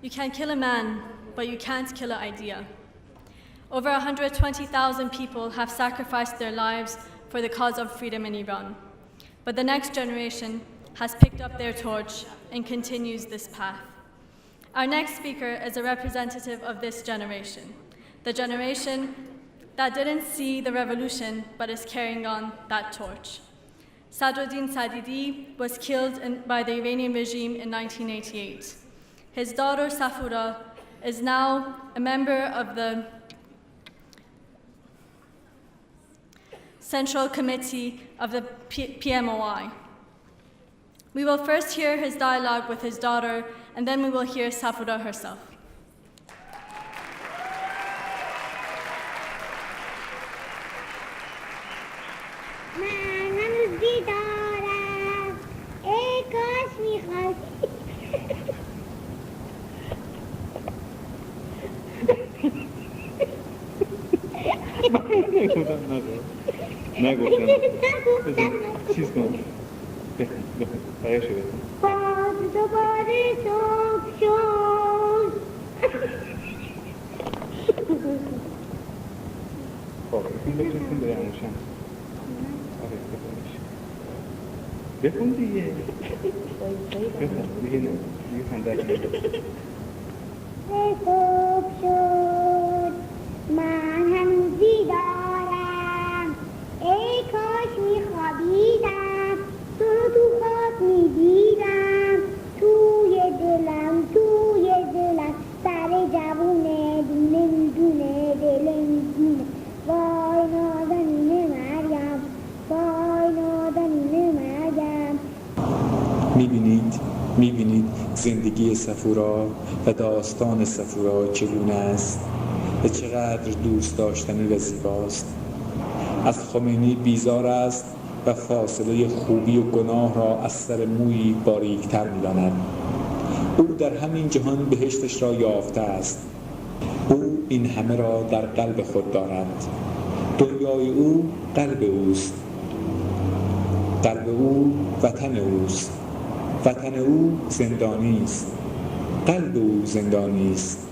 You can kill a man, but you can't kill an idea. Over 120,000 people have sacrificed their lives for the cause of freedom in Iran. But the next generation has picked up their torch and continues this path. Our next speaker is a representative of this generation, the generation that didn't see the revolution but is carrying on that torch. Safoura Sadidi was killed by the Iranian regime in 1988. His daughter Safoura is now a member of the Central Committee of the PMOI. We will first hear his dialogue with his daughter, and then we will hear Safoura herself. نگفتم چیز کن بخون برایش بخون باز دوباره صبح شد خب بفرستیم به اموشم آره بخون دیگه بخون دیگه نه دیگه خندک نگه صبح شد من هنوز بیدارم ای کاش میخوابیدم تو رو تو خواب میدیدم توی دلم سر جوونه دونه میدونه دل میدونه وای نازنین مریم وای نازنین مریم. میبینید زندگی صفورا و داستان صفورا چگونه است و چقدر دوست داشتنی و زیباست. از خمینی بیزار است و فاصله خوبی و گناه را از سر مویی باریکتر می‌داند. او در همین جهان بهشتش را یافته است. او این همه را در قلب خود دارد. دنیای او قلب اوست. قلب او وطن اوست. وطن او زندانی است. قلب او زندانی است.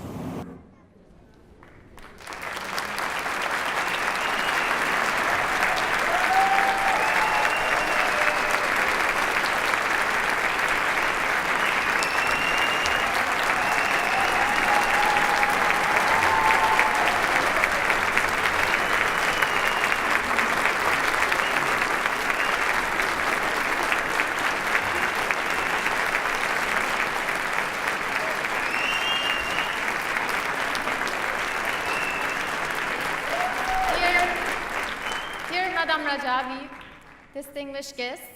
Distinguished guests,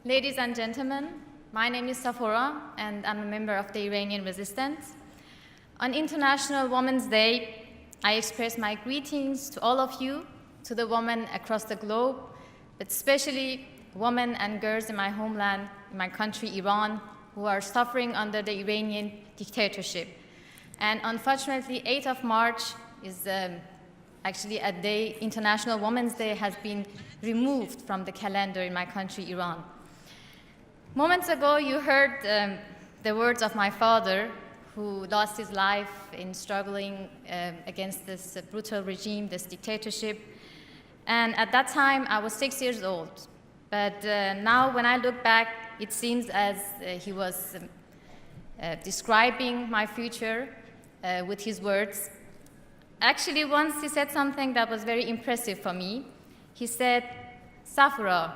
ladies and gentlemen, my name is Safoura and I'm a member of the Iranian resistance. On International Women's Day, I express my greetings to all of you, to the women across the globe, but especially women and girls in my homeland, in my country, Iran, who are suffering under the Iranian dictatorship. And unfortunately, 8th of March is actually a day, International Women's Day has been removed from the calendar in my country, Iran. Moments ago, you heard the words of my father, who lost his life in struggling against this brutal regime, this dictatorship. And at that time, I was 6 years old. But now, when I look back, it seems as he was describing my future with his words. Actually, once he said something that was very impressive for me. He said, Safoura,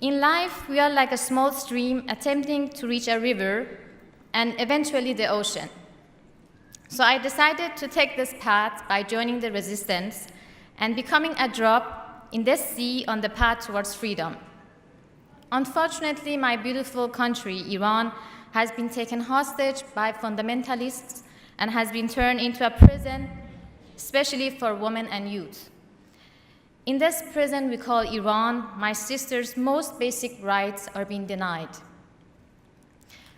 in life we are like a small stream attempting to reach a river and eventually the ocean. So I decided to take this path by joining the resistance and becoming a drop in this sea on the path towards freedom. Unfortunately, my beautiful country, Iran, has been taken hostage by fundamentalists and has been turned into a prison, especially for women and youth. In this prison we call Iran, my sisters' most basic rights are being denied.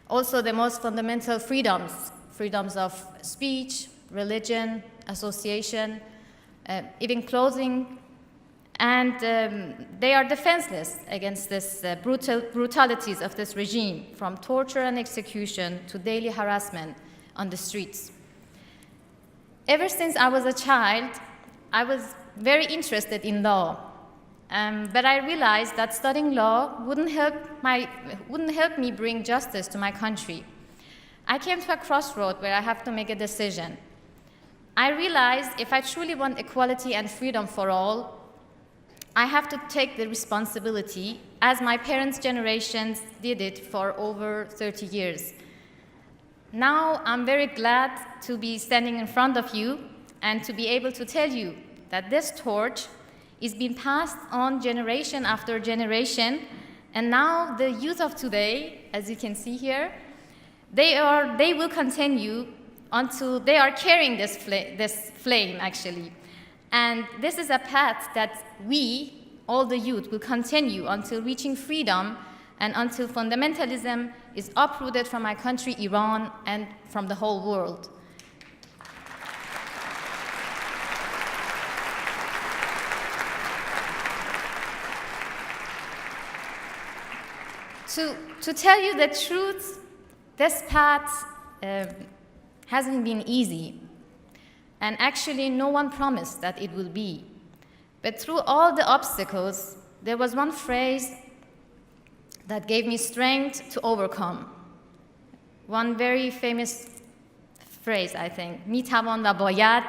Also the most fundamental freedoms of speech, religion, association, even clothing, and they are defenseless against this brutalities of this regime, from torture and execution to daily harassment, on the streets. Ever since I was a child, I was very interested in law, but I realized that studying law wouldn't help me bring justice to my country. I came to a crossroad where I have to make a decision. I realized if I truly want equality and freedom for all, I have to take the responsibility, as my parents' generations did it for over 30 years. Now, I'm very glad to be standing in front of you and to be able to tell you that this torch is being passed on generation after generation, and now the youth of today, as you can see here, they will continue until they are carrying this flame, actually. And this is a path that we, all the youth, will continue until reaching freedom and until fundamentalism is uprooted from my country, Iran, and from the whole world. To tell you the truth, this path hasn't been easy. And actually, no one promised that it will be. But through all the obstacles, there was one phrase that gave me strength to overcome. One very famous phrase, I think, "Mi tavan va bayad,"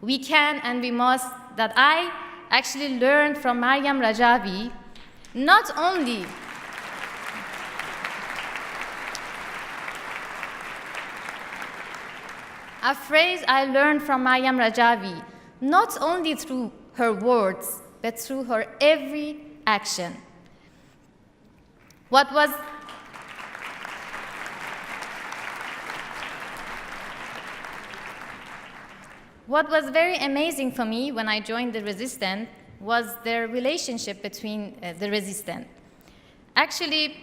we can and we must, that I actually learned from Maryam Rajavi, not only a phrase I learned from Maryam Rajavi, not only through her words, but through her every action. What was very amazing for me when I joined the resistance was the relationship between the resistance. Actually,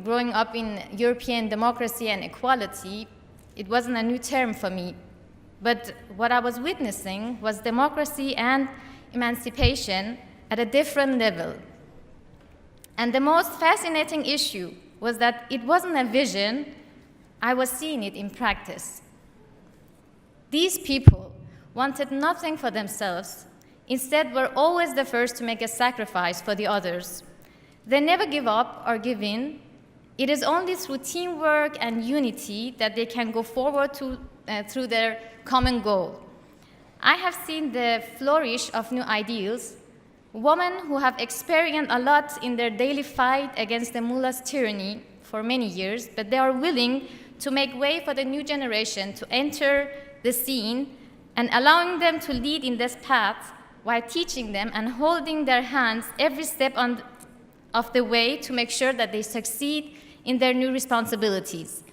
growing up in European democracy and equality, it wasn't a new term for me, but what I was witnessing was democracy and emancipation at a different level. And the most fascinating issue was that it wasn't a vision, I was seeing it in practice. These people wanted nothing for themselves, instead were always the first to make a sacrifice for the others. They never give up or give in. It is only through teamwork and unity that they can go forward through their common goal. I have seen the flourish of new ideals, women who have experienced a lot in their daily fight against the mullah's tyranny for many years, but they are willing to make way for the new generation to enter the scene and allowing them to lead in this path while teaching them and holding their hands every step of the way to make sure that they succeed in their new responsibilities.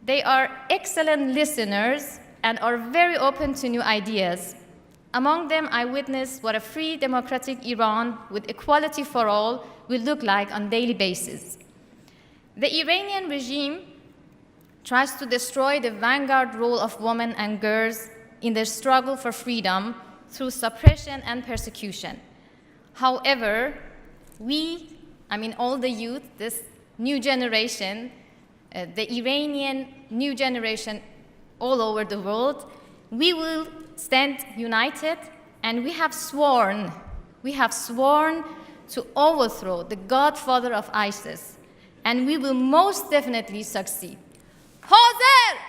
They are excellent listeners and are very open to new ideas. Among them, I witnessed what a free, democratic Iran with equality for all will look like on a daily basis. The Iranian regime tries to destroy the vanguard role of women and girls in their struggle for freedom through suppression and persecution. However, all the youth, this new generation, the Iranian new generation all over the world, we will stand united, and we have sworn to overthrow the godfather of ISIS, and we will most definitely succeed. Hazır!